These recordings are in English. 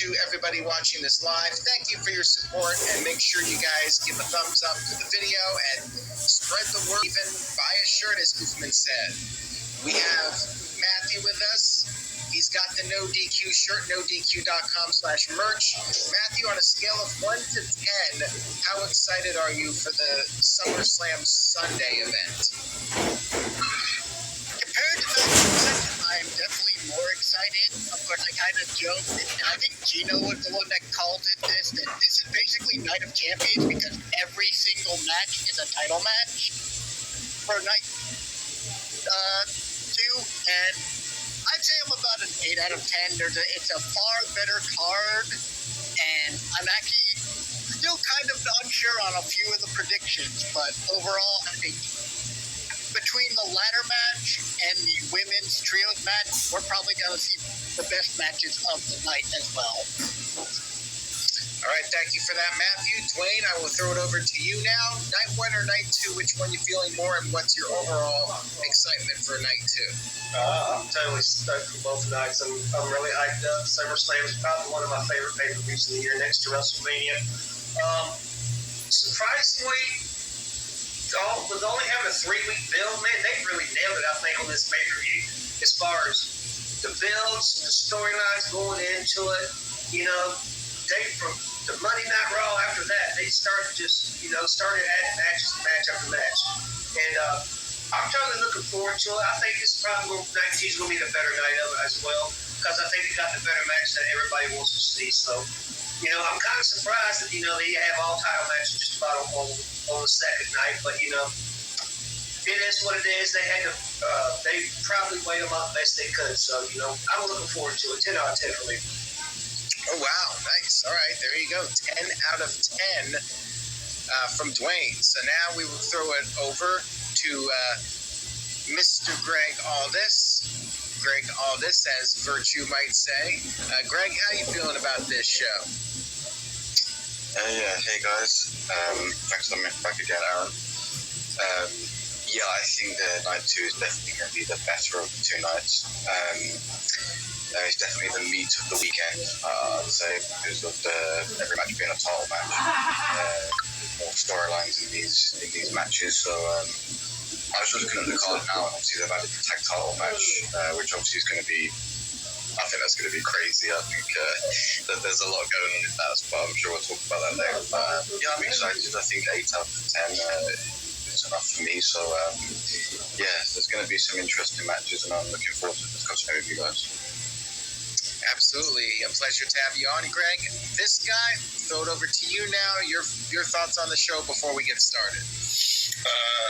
to everybody watching this live. Thank you for your support, and make sure you guys give a thumbs up to the video and spread the word. Even buy a shirt, as Guzman said. We have Matthew with us. He's got the No DQ shirt, nodq.com/merch. Matthew, on a scale of 1 to 10, how excited are you for the Summerslam Sunday event? Compared to the I'm definitely more excited. Of course, I kind of joked, and I think Gino was the one that called it this, that this is basically Night of Champions because every single match is a title match for night 2, and I'd say I'm about an 8 out of 10. It's a far better card, and I'm actually still kind of unsure on a few of the predictions, but overall, I think between the ladder match and the women's trios match, we're probably going to see the best matches of the night as well. All right, thank you for that, Matthew. Dwayne, I will throw it over to you now. Night 1 or night 2, which one you feeling more, and what's your overall excitement for night 2? I'm totally stoked for both nights. I'm really hyped up. SummerSlam is probably one of my favorite pay-per-views of the year, next to WrestleMania. Surprisingly, with only having a 3-week build, man, they really nailed it, I think, on this pay-per-view. As far as the builds, the storylines going into it, from the Monday Night Raw after that, they started adding matches, match after match. And I'm totally looking forward to it. I think this is probably night 2 is going to be the better night of it as well, because I think they got the better match that everybody wants to see. So, I'm kind of surprised that, they have all title matches just about on the second night, but, it is what it is. They had to, they probably weighed them up best they could. So, I'm looking forward to it. 10 out of 10 for me. Oh, wow. Nice. All right. There you go. 10 out of 10 from Dwayne. So now we will throw it over to Mr. Greg Aldis. Greg Aldis, as Virtue might say. Greg, how you feeling about this show? Hey guys. Thanks for having me back again, Aaron. I think that night 2 is definitely going to be the better of the 2 nights. It's definitely the meat of the weekend, I'd say, because of every match being a title match. More storylines in these matches. So I was just looking at the card now, and obviously they've added the tag title match, which obviously is going to be, I think that's going to be crazy. I think that there's a lot going on in that, but I'm sure we'll talk about that later. I'm excited. I think 8 out of 10 is enough for me. So there's going to be some interesting matches, and I'm looking forward to discussing it with you guys. Absolutely. A pleasure to have you on, Greg. This guy, throw it over to you now. Your thoughts on the show before we get started.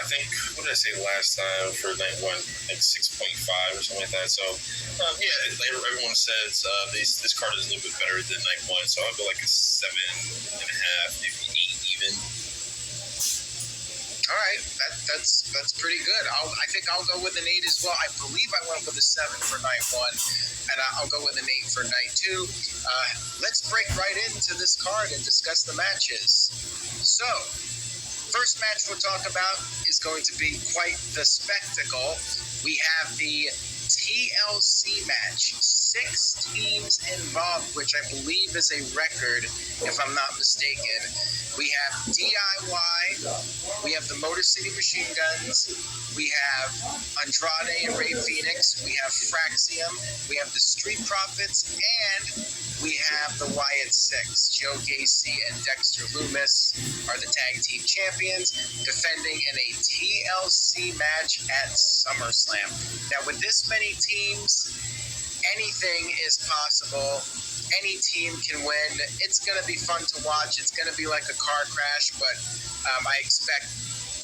I think, what did I say last time for night 1? I think 6.5 or something like that. So, everyone says this card is a little bit better than night 1, so I'll go like a 7.5, maybe 8 even. All right, that's pretty good. I think I'll go with an 8 as well. I believe I went with a 7 for night 1, and I'll go with an 8 for night 2. Let's break right into this card and discuss the matches. So, first match we'll talk about is going to be quite the spectacle. We have the TLC match. 6 teams involved, which I believe is a record, if I'm not mistaken. We have DIY, we have the Motor City Machine Guns, we have Andrade and Rey Fenix, we have Fraxium, we have the Street Profits, and we have the Wyatt Six. Joe Gacy and Dexter Lumis are the tag team champions, defending in a TLC match at SummerSlam. Now, with this many teams, anything is possible. Any team can win. It's going to be fun to watch. It's going to be like a car crash, but I expect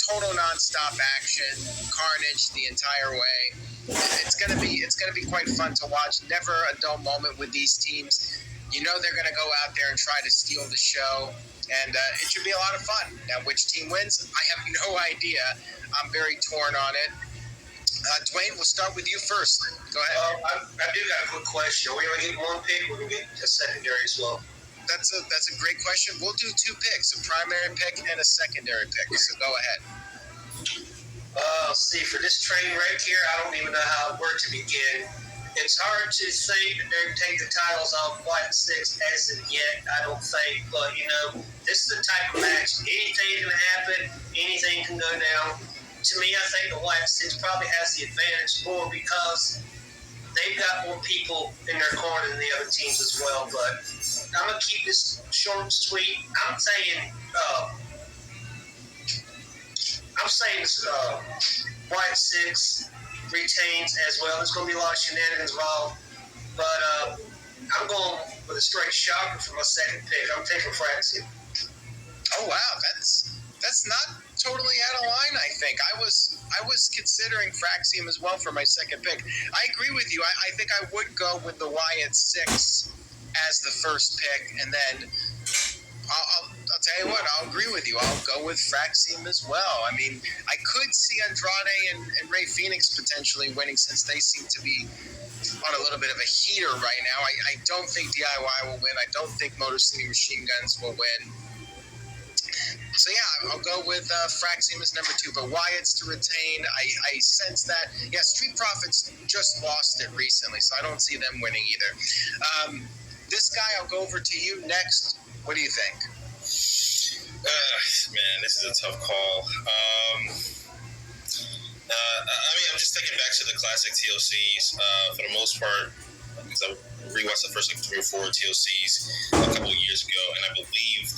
total nonstop action, carnage the entire way. It's going to be quite fun to watch. Never a dull moment with these teams. They're going to go out there and try to steal the show, and it should be a lot of fun. Now, which team wins? I have no idea. I'm very torn on it. Dwayne, we'll start with you first. Go ahead. I do got a quick question. Are we going to get one pick, or are we going to get a secondary as well? That's a great question. We'll do 2 picks, a primary pick and a secondary pick. So go ahead. See, for this train wreck here, I don't even know where to begin. It's hard to say that they take the titles off White Six as of yet, I don't think. But, this is the type of match. Anything can happen. Anything can go down. To me, I think the White Six probably has the advantage more because they've got more people in their corner than the other teams as well. But I'm going to keep this short and sweet. I'm saying White Six retains as well. There's going to be a lot of shenanigans involved. But I'm going with a straight shocker for my second pick. I'm taking Fraxium. Oh wow, that's not totally out of line. I think I was considering Fraxium as well for my second pick. I agree with you. I think I would go with the Wyatt 6 as the first pick, and then I'll tell you what, I'll agree with you. I'll go with Fraxium as well. I mean, I could see Andrade and Ray Phoenix potentially winning since they seem to be on a little bit of a heater right now. I don't think DIY will win. I don't think Motor City Machine Guns will win. So yeah, I'll go with Fraxium as number 2, but Wyatt's to retain. I sense that. Yeah, Street Profits just lost it recently, so I don't see them winning either. This guy, I'll go over to you next. What do you think? Man, this is a tough call. I'm just thinking back to the classic TLCs. For the most part, because I rewatched the first 3 or 4 TLCs a couple of years ago, and I believe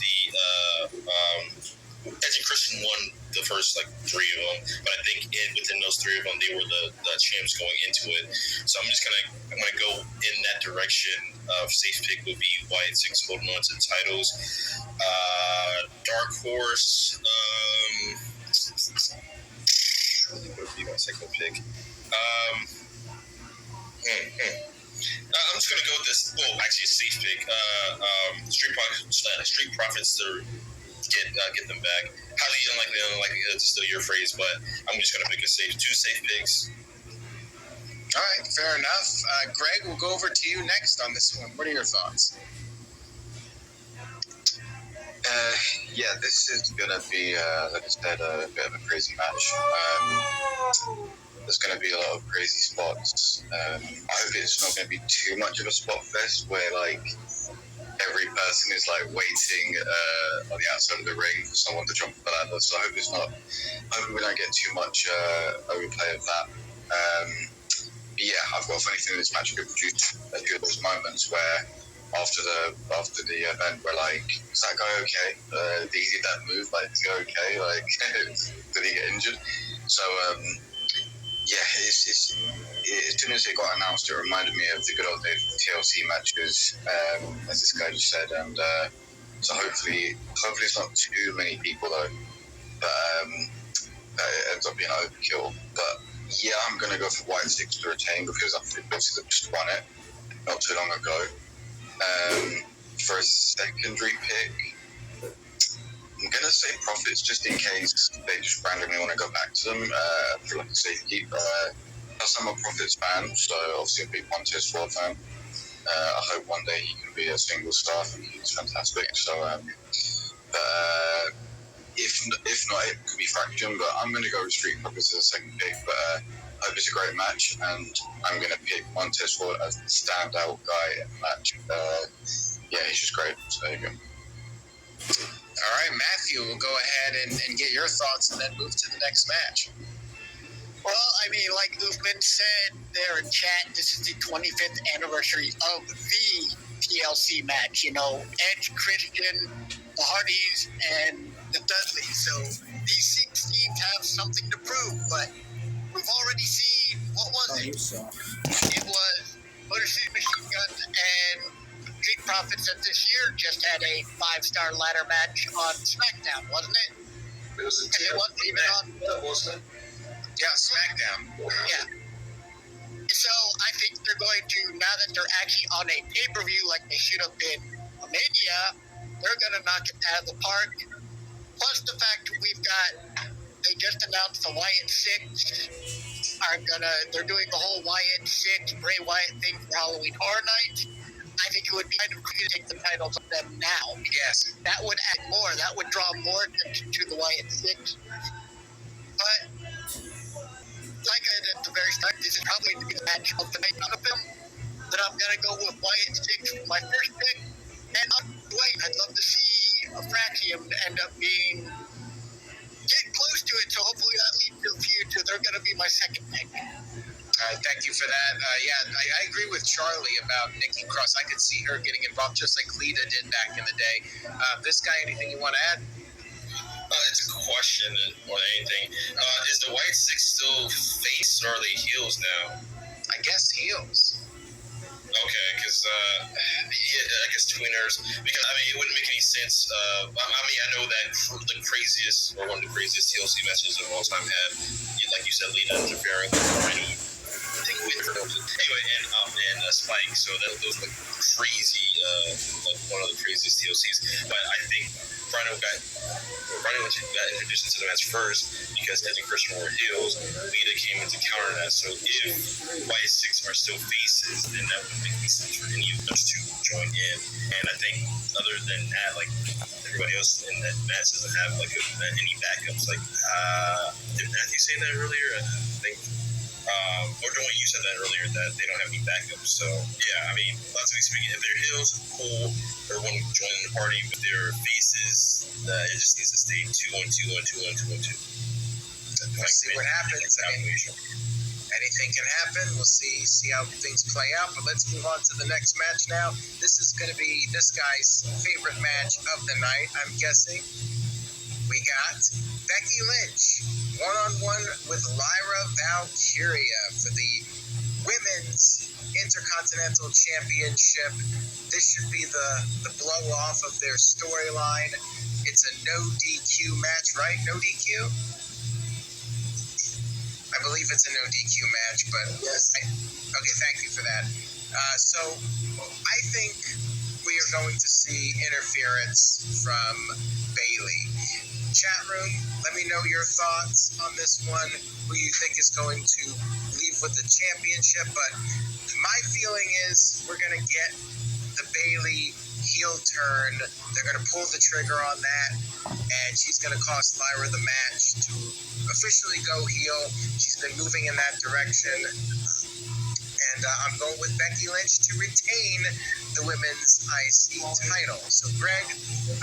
Edge and Christian won the first 3 of them, but I think within those 3 of them, they were the champs going into it. So I'm gonna go in that direction. Safe pick would be Wyatt 6 holding on to the titles. Dark Horse. Really would be my second pick. I'm just gonna go with this. Well, actually, a safe pick. Street Profits to get them back. Highly unlikely. That's still your phrase, but I'm just gonna pick 2 safe picks. All right, fair enough. Greg, we'll go over to you next on this one. What are your thoughts? Yeah, this is going to be, like I said, a bit of a crazy match. There's going to be a lot of crazy spots. I hope it's not going to be too much of a spot fest where, every person is, waiting on the outside of the ring for someone to jump the ladder. So I hope we don't get too much overplay of that. Yeah, I've got a funny feeling this match could produce a few of those moments where after the event we're like, is that guy okay? Did he do that move? Is he okay? Did he get injured? So yeah, it's as soon as it got announced, it reminded me of the good old days of TLC matches, as this guy just said, and so hopefully it's not too many people though, but it ends up being overkill. But yeah, I'm going to go for White 6 to retain because I think they just won it not too long ago. For a secondary pick, I'm going to say Profits just in case they just randomly want to go back to them for a safety. I'm a Profits fan, so obviously a big Montez Ford fan. I hope one day he can be a single star. I think he's fantastic. So, if not, it could be Fraction, but I'm going to go with Street Profits as a second pick. But I hope it's a great match, and I'm going to pick Montez Ford as the standout guy in the match. Yeah, he's just great. So there you go. All right, Matthew, we'll go ahead and get your thoughts and then move to the next match. Well, like Movement said there in chat, this is the 25th anniversary of the TLC match. Edge, Christian, the Hardys, and the Dudleys. So these 6 teams have something to prove, but we've already seen, what was it? It was Motor City Machine Guns and Street Profits that this year just had a 5-star ladder match on SmackDown, wasn't it? It was and it wasn't even on, wasn't it? Yeah, SmackDown. Yeah. So I think they're going to, now that they're actually on a pay-per-view like they should have been a Mania, they're going to knock it out of the park. Plus the fact they just announced the Wyatt 6 they're doing the whole Wyatt 6, Bray Wyatt thing for Halloween Horror Night. I think it would be kind of cool to take the titles of them now. Yes. That would add more. That would draw more attention to the Wyatt 6. But like I said at the very start, this is probably the match of the night on the film. gonna go with Wyatt 6 for my first pick. And I'd love to see a Fraxium end up being getting close to it. So hopefully that leads to a feud. So they're gonna be my second pick. Thank you for that. I agree with Charlie about Nikki Cross. I could see her getting involved just like Lita did back in the day. This guy, anything you want to add? It's a question more than anything. Is the White Six still face or are they heels now? I guess heels. Okay, because I guess tweeners. Because I mean, it wouldn't make any sense. I mean, I know that the craziest or one of the craziest TLC matches of all time had, like you said, Lita interfering with Rhino. Anyway, and Spike. So those were crazy, like one of the craziest TLCs. But I think Rhino got introduced into the match first because Edge and Christian were heels. Lita came in to counter that. So if White Six are still faces, then that would make any sense for any of those to join in. And I think other than that, like everybody else in that match doesn't have like any backups. Like did Matthew say that earlier? I think. Or Dwayne, you said that earlier that they don't have any backups. So yeah, I mean, logically speaking, if they're heels, cool. Everyone joining the party with their faces. It just needs to stay 2-1-2-1-2-1-2-1-2. We'll see what happens. I mean, anything can happen. We'll see how things play out. But let's move on to the next match now. This is going to be this guy's favorite match of the night, I'm guessing. We got Becky Lynch one-on-one with Lyra Valkyria for the Women's Intercontinental Championship. This should be the blow-off of their storyline. It's a no DQ match, right? No DQ? I believe it's a no DQ match, but Yes. Okay, thank you for that. So I think we are going to see interference from Bayley. Chat room, let me know your thoughts on this one. Who you think is going to leave with the championship? But my feeling is we're going to get the Bayley heel turn. They're going to pull the trigger on that, and she's going to cost Lyra the match to officially go heel. She's been moving in that direction. And I'm going with Becky Lynch to retain the Women's IC title. So, Greg,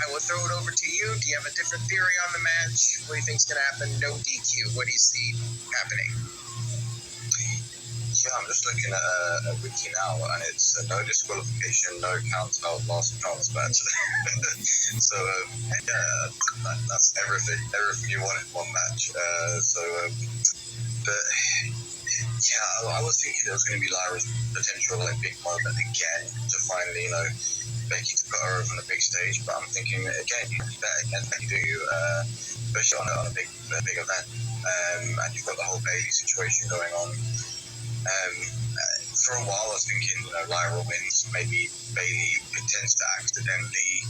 I will throw it over to you. Do you have a different theory on the match? What do you think is going to happen? No DQ. What do you see happening? Yeah, I'm just looking at a wiki now, and it's no disqualification, no count out, last chance match. So, that's everything you want in one match. But yeah, I was thinking it was going to be Lyra's potential like big moment again to finally, Becky to put her over on a big stage. But I'm thinking again, you do that again, like you do, especially on a big event. And you've got the whole Bayley situation going on. For a while, I was thinking, Lyra wins. Maybe Bayley intends to accidentally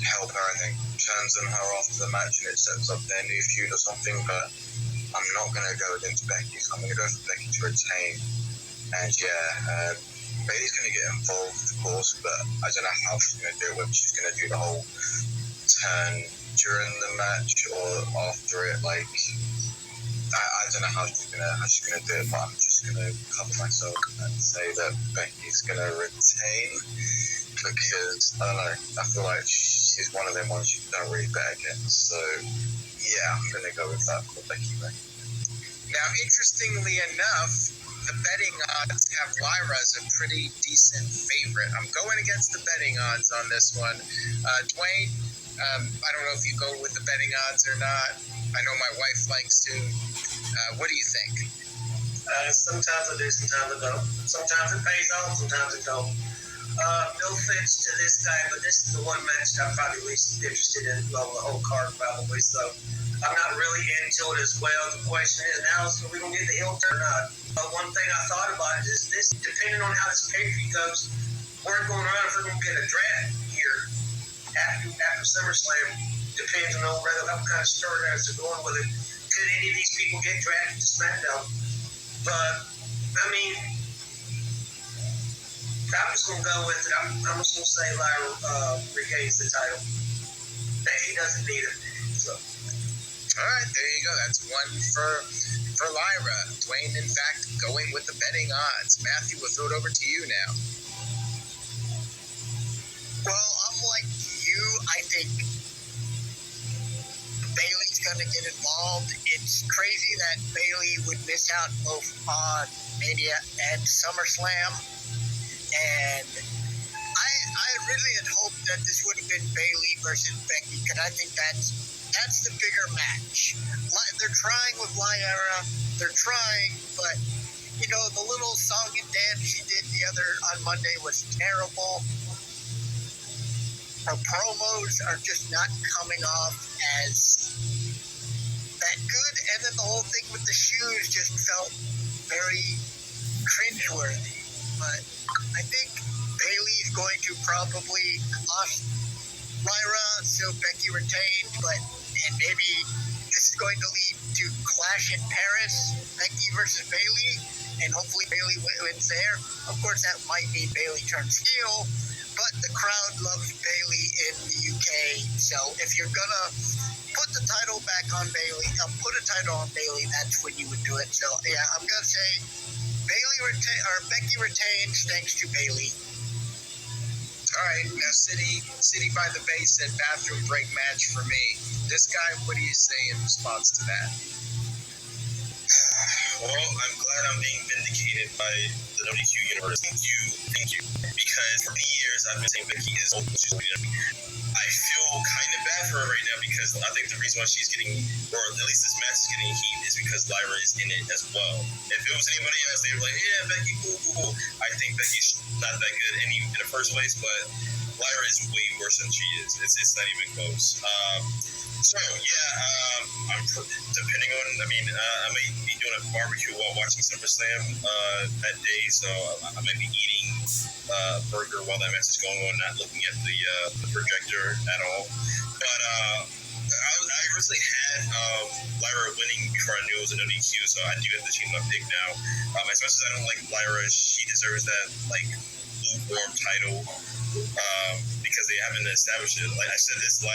help her and then turns on her after the match, and it sets up their new feud or something. But I'm not going to go against Becky, so I'm going to go for Becky to retain. And yeah, Bayley's going to get involved, of course, but I don't know how she's going to do it, whether she's going to do the whole turn during the match or after it. Like, I don't know how she's going to do it, but I'm just going to cover myself and say that Becky's going to retain because, I don't know, I feel like she's one of them ones you don't really bet against. So yeah, I'm going to go with that for Becky. Now, interestingly enough, the betting odds have Lyra as a pretty decent favorite. I'm going against the betting odds on this one. Dwayne, I don't know if you go with the betting odds or not. I know my wife likes to. What do you think? Sometimes I do, sometimes I don't. Sometimes it pays off, sometimes it don't. No offense to this guy, but this is the one match that I'm probably least interested in on the whole card, probably. So I'm not really into it as well. The question is now, are we going to get the heel turn or not? One thing I thought about is this, depending on how this pay-per-view goes, word going around if we're going to get a draft here after SummerSlam, depends on what kind of storylines they're going with it. Could any of these people get drafted to SmackDown? But, I mean, I'm just going to go with it. I'm just going to say Lyra regains the title. He doesn't need it. So. All right, there you go. That's one for Lyra. Dwayne, in fact, going with the betting odds. Matthew, we'll throw it over to you now. Well, I'm like you. I think Bailey's going to get involved. It's crazy that Bailey would miss out both on Mania and SummerSlam. And I really had hoped that this would have been Bailey versus Becky, because I think that's the bigger match. They're trying with Lyra. They're trying, but, the little song and dance she did on Monday was terrible. Her promos are just not coming off as that good, and then the whole thing with the shoes just felt very cringeworthy. But I think Bailey's going to probably lost Lyra, so Becky retained, and maybe this is going to lead to Clash in Paris, Becky versus Bailey, and hopefully Bailey wins there. Of course, that might mean Bailey turns heel, but the crowd loves Bailey in the UK, so if you're gonna put the title back on Bailey, that's when you would do it. So yeah, I'm gonna say Becky retains thanks to Bailey. All right, now City by the Bay said bathroom break match for me. This guy, what do you say in response to that? Well, I'm glad I'm being vindicated by the WQ universe. Thank you. Because for many years I've been saying Becky is old. I feel kind of bad for her right now, because I think the reason why she's getting, or at least this match is getting heat, is because Lyra is in it as well. If it was anybody else, they were like, yeah, Becky, cool. I think Becky's not that good in the first place, but Lyra is way worse than she is. It's not even close. I'm depending on. I may be doing a barbecue while watching SummerSlam that day, so I might be eating a burger while that match is going on, not looking at the projector at all. But I originally had Lyra winning before I knew it was an ODQ, so I do have to change my pick now. As much as I don't like Lyra, she deserves that lukewarm title. Because they haven't established it. Like I said this when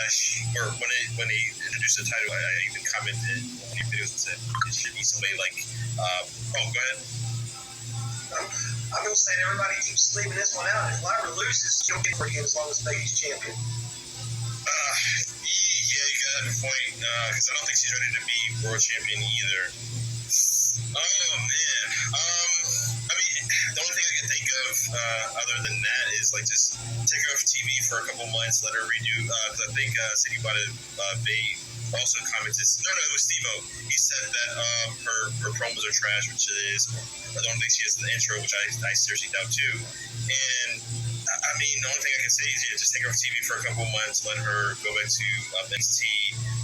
they introduced the title, I even commented on many videos and said it should be somebody like go ahead. I'm gonna say everybody keeps leaving this one out. If Lyra loses, she'll get for you as long as Becky's champion. Yeah, you got a point. Because I don't think she's ready to be world champion either. Oh man. The only thing I can think of other than that is just take her off TV for a couple months, let her redo. Because I think City by the Bay also commented. No, it was Steve-O. He said that her promos are trash, which it is. I don't think she has the intro, which I seriously doubt too. And the only thing I can say is just take her off TV for a couple months, let her go back to NXT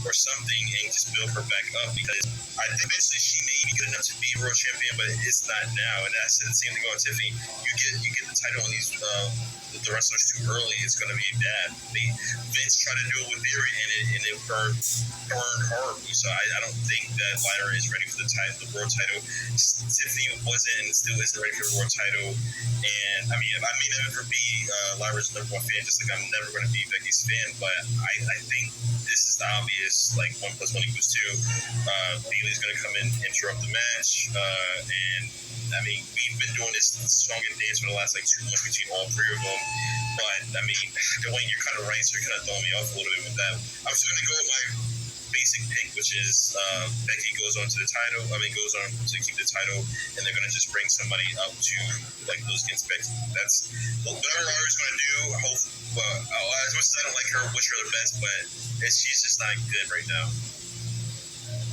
or something, and just build her back up, because I think eventually she may be good enough to be world champion, but it's not now. And I said the same thing about Tiffany. You get the title on these the wrestlers too early, it's going to be bad. Vince tried to do it with Theory, and it burned horribly. So I don't think that Lyra is ready for the world title. Tiffany wasn't and still isn't ready for the world title. And I may never be Lyra's #1 fan, just like I'm never going to be Becky's fan. But I think this is the obvious 1 + 1 = 2. Bailey's going to come in, interrupt the match, and we've been doing this song and dance for the last 2 months between all three of them. But Dwayne, you're kind of right, so you're kind of throwing me off a little bit with that. I'm just going to go with my basic pick, which is Becky goes on to the title. Goes on to keep the title, and they're going to just bring somebody up to lose against Becky. That's whatever Lyra's going to do. As much as I don't like her, wish her the best, but she's just not good right now.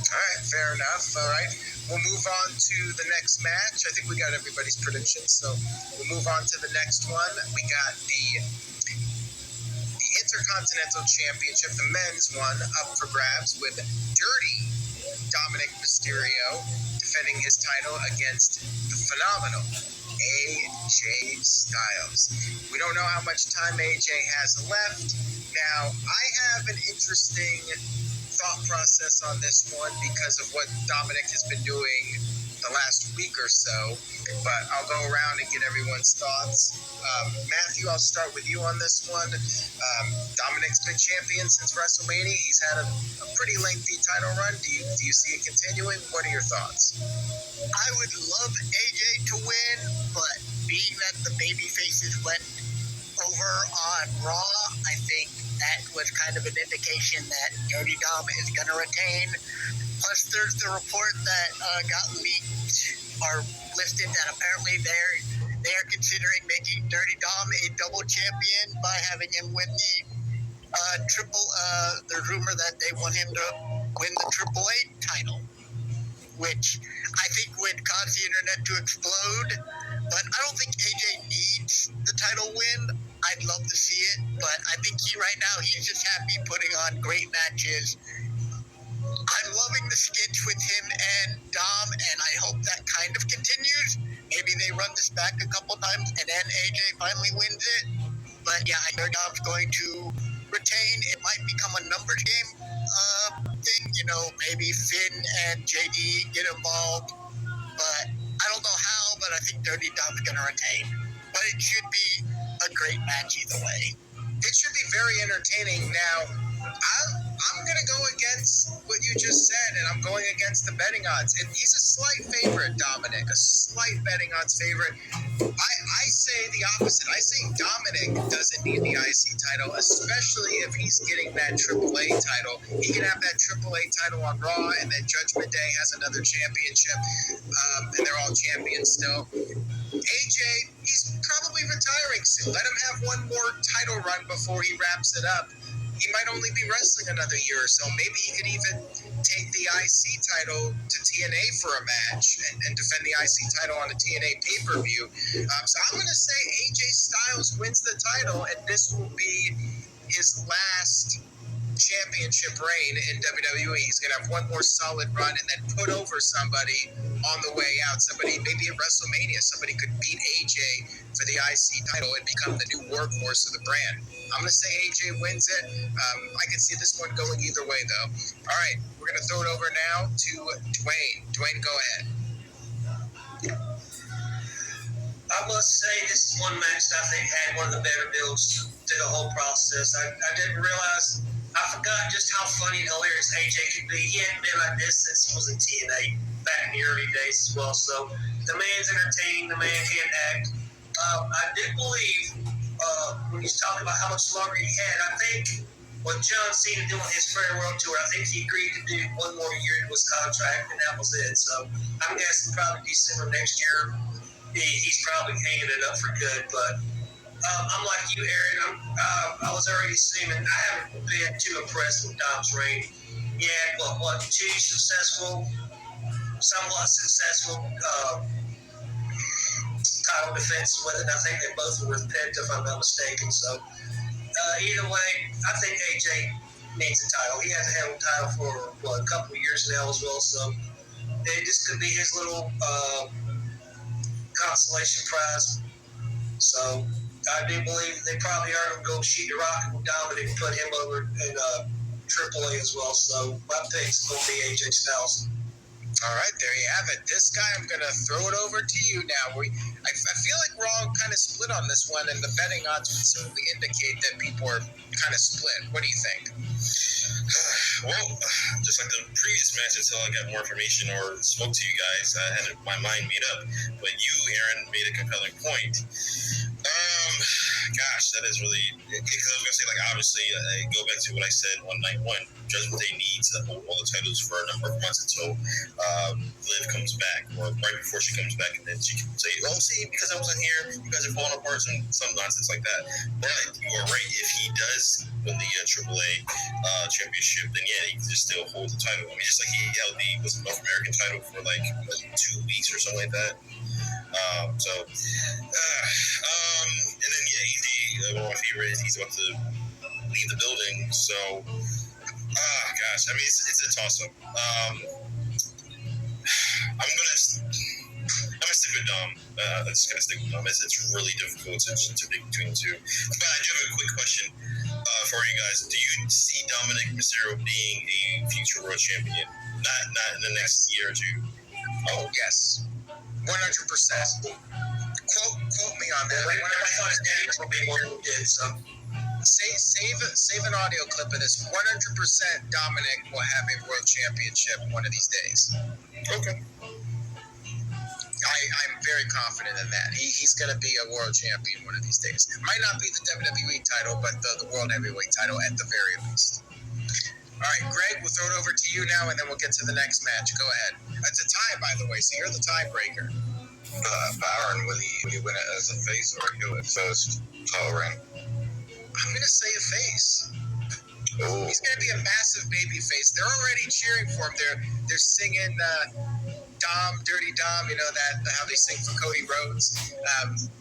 All right, fair enough. All right, we'll move on to the next match. I think we got everybody's predictions, so we'll move on to the next one. We got the Intercontinental Championship, the men's one, up for grabs with Dirty Dominic Mysterio defending his title against the phenomenal AJ Styles. We don't know how much time AJ has left. Now, I have an interesting thought process on this one because of what Dominic has been doing the last week or so, but I'll go around and get everyone's thoughts. Matthew, I'll start with you on this one. Dominic's been champion since WrestleMania. He's had a pretty lengthy title run. Do you see it continuing? What are your thoughts? I would love AJ to win, but being that the baby faces went over on Raw, I think that was kind of an indication that Dirty Dom is going to retain. Plus, there's the report that got leaked or listed that apparently they're considering making Dirty Dom a double champion by having him win the triple. There's rumor that they want him to win the AAA title, which I think would cause the internet to explode. But I don't think AJ needs the title win. I'd love to see it, but I think right now he's just happy putting on great matches. I'm loving the skits with him and Dom, and I hope that kind of continues. Maybe they run this back a couple times, and then AJ finally wins it. But yeah, I know Dom's going to retain. It might become a numbers game thing. Maybe Finn and JD get involved. But I don't know how, but I think Dirty Dom's going to retain. But it should be a great match either way. It should be very entertaining. Now, I'm going to go against what you just said, and I'm going against the betting odds. And he's a slight favorite, Dominic, a slight betting odds favorite. I say the opposite. I say Dominic doesn't need the IC title, especially if he's getting that AAA title. He can have that AAA title on Raw, and then Judgment Day has another championship, and they're all champions still. AJ, he's probably retiring soon. Let him have one more title run before he wraps it up. He might only be wrestling another year or so. Maybe he could even take the IC title to TNA for a match and defend the IC title on a TNA pay-per-view. So I'm going to say AJ Styles wins the title, and this will be his last championship reign in WWE. He's going to have one more solid run and then put over somebody on the way out. Somebody, maybe at WrestleMania, somebody could beat AJ for the IC title and become the new workhorse of the brand. I'm going to say AJ wins it. I can see this one going either way, though. All right, we're going to throw it over now to Dwayne. Dwayne, go ahead. I must say this is one match that I think had one of the better builds to the whole process. I didn't realize, I forgot just how funny and hilarious AJ could be. He hadn't been like this since he was in TNA back in the early days as well. So the man's entertaining, the man can't act. I did believe when he's talking about how much longer he had, I think with John Cena doing his farewell tour, I think he agreed to do one more year into his contract, and that was it. So I'm guessing probably December next year, he's probably hanging it up for good. But I'm like you, Aaron. I was already assuming. I haven't been too impressed with Dom's reign. He had two somewhat successful title defenses with it. I think they both were with Pitt, if I'm not mistaken. So either way, I think AJ needs a title. He hasn't had a title for a couple of years now as well. So this could be his little consolation prize. So I do believe they probably are going to go shoot the rocket with Dominic and put him over in AAA as well. So my pick's going to be AJ Styles. All right, there you have it. This guy, I'm going to throw it over to you now. I feel like we're all kind of split on this one, and the betting odds would simply indicate that people are kind of split. What do you think? Well, just like the previous match, until I got more information or spoke to you guys, I had my mind made up. But you, Aaron, made a compelling point. Gosh, that is really, because I was going to say, like, obviously, I go back to what I said on night one. Judgment Day needs to hold all the titles for a number of months until Liv comes back, or right before she comes back, and then she can say, oh, see, because I wasn't here, you guys are falling apart, and some nonsense like that. But you are right. If he does win the AAA championship, then yeah, he can just still hold the title. I mean, just like he held the North American title for like 2 weeks or something like that. And then yeah, AD, one of my favorites, he's about to leave the building. So, gosh, I mean, it's a toss-up. I'm gonna stick with Dom. I'm just gonna stick with Dom. It's really difficult to pick between the two. But I do have a quick question for you guys. Do you see Dominic Mysterio being a future world champion? Not in the next year or two. Oh yes, 100%. Quote me on that. I thought his daddy told me what he did, so. Save an audio clip of this. 100% Dominic will have a world championship one of these days. Okay. I'm very confident in that. He's going to be a world champion one of these days. Might not be the WWE title, but the world heavyweight title at the very least. All right, Greg, we'll throw it over to you now, and then we'll get to the next match. Go ahead. It's a tie, by the way, so you're the tiebreaker. Baron, will he win it as a face or a heel at first title reign? I'm going to say a face. Ooh. He's going to be a massive baby face. They're already cheering for him. They're singing Dom, Dirty Dom, you know, how they sing for Cody Rhodes.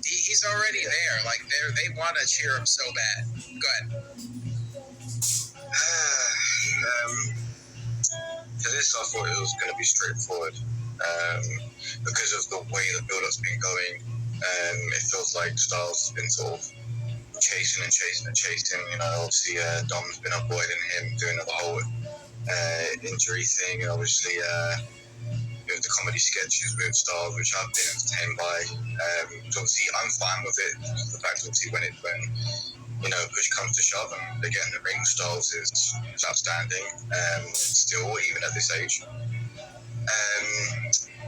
He's already there. Like, they want to cheer him so bad. Go ahead. For this, I thought it was going to be straightforward. Because of the way the build-up's been going, it feels like Styles has been sort of chasing. You know, obviously Dom's been avoiding him, doing the whole injury thing, and obviously with the comedy sketches with Styles, which I've been entertained by. So obviously I'm fine with it. The fact obviously when you know, push comes to shove and they get in the ring, Styles is outstanding, still, even at this age.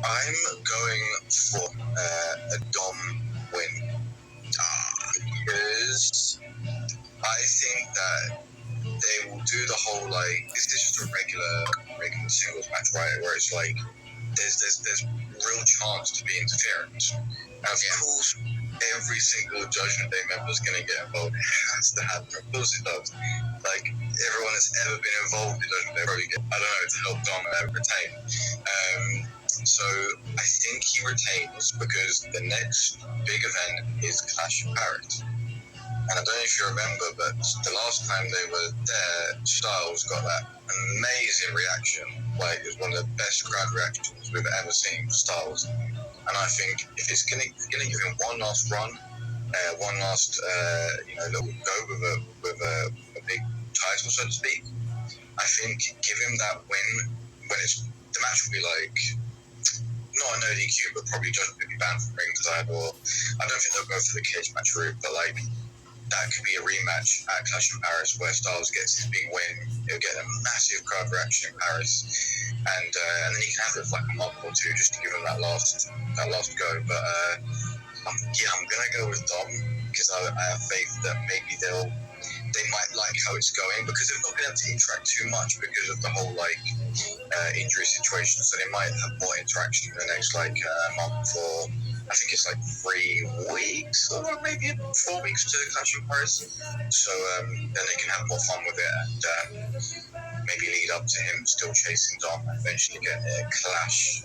I'm going for a Dom win. Because I think that they will do the whole, like, is this just a regular singles match, right? Where it's like, there's real chance to be interference. And of course, every single Judgment Day member is going to get involved. It has to happen. Of course it does. Like, everyone that's ever been involved in Judgment Day probably get, I don't know, to help Dom retain. So I think he retains because the next big event is Clash of Paris. And I don't know if you remember, but the last time they were there, Styles got that amazing reaction. Like, it was one of the best crowd reactions we've ever seen for Styles. And I think if it's gonna give him one last run, one last little go with a big title, so to speak, I think give him that win when the match will be like, not a no DQ, but probably just be banned from ringside, or I don't think they'll go for the cage match route, but like, that could be a rematch at Clash in Paris where Styles gets his big win. He'll get a massive crowd reaction in Paris, and then he can have it for like a month or two just to give him that last go. But I'm gonna go with Dom because I have faith that maybe they might like how it's going, because they've not been able to interact too much because of the whole injury situation. So they might have more interaction in the next month, or I think it's 3 weeks or maybe 4 weeks to Clash in Paris. So then they can have more fun with it and maybe lead up to him still chasing Dom and eventually get a clash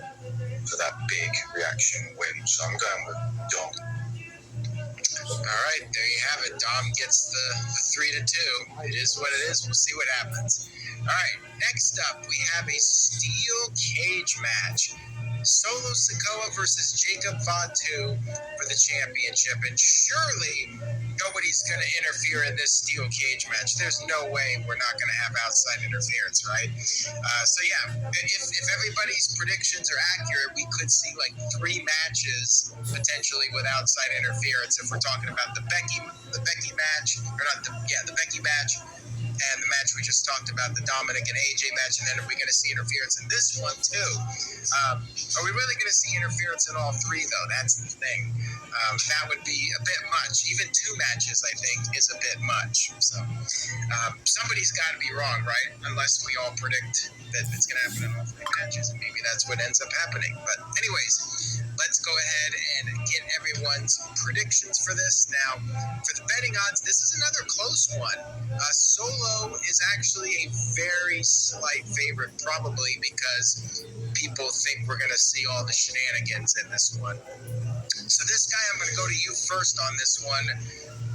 for that big reaction win. So I'm going with Dom. All right, there you have it. Dom gets the 3-2. It is what it is. We'll see what happens. All right, next up, we have a steel cage match. Solo Sikoa versus Jacob Fatu for the championship. And surely nobody's going to interfere in this steel cage match. There's no way we're not going to have outside interference, right? So yeah, if everybody's predictions are accurate, we could see 3 matches potentially with outside interference. If we're talking about the Becky match, or not the Becky match, and the match we just talked about, the Dominic and AJ match, and then are we going to see interference in this one too? Are we really going to see interference in all 3 though? That's the thing. That would be a bit much. Even 2 matches, I think, is a bit much. So somebody's got to be wrong, right? Unless we all predict that it's going to happen in all 3 matches, and maybe that's what ends up happening. But anyways, let's go ahead and get everyone's predictions for this. Now, for the betting odds, this is another close one. Solo is actually a very slight favorite, probably because people think we're going to see all the shenanigans in this one. So this guy, I'm going to go to you first on this one.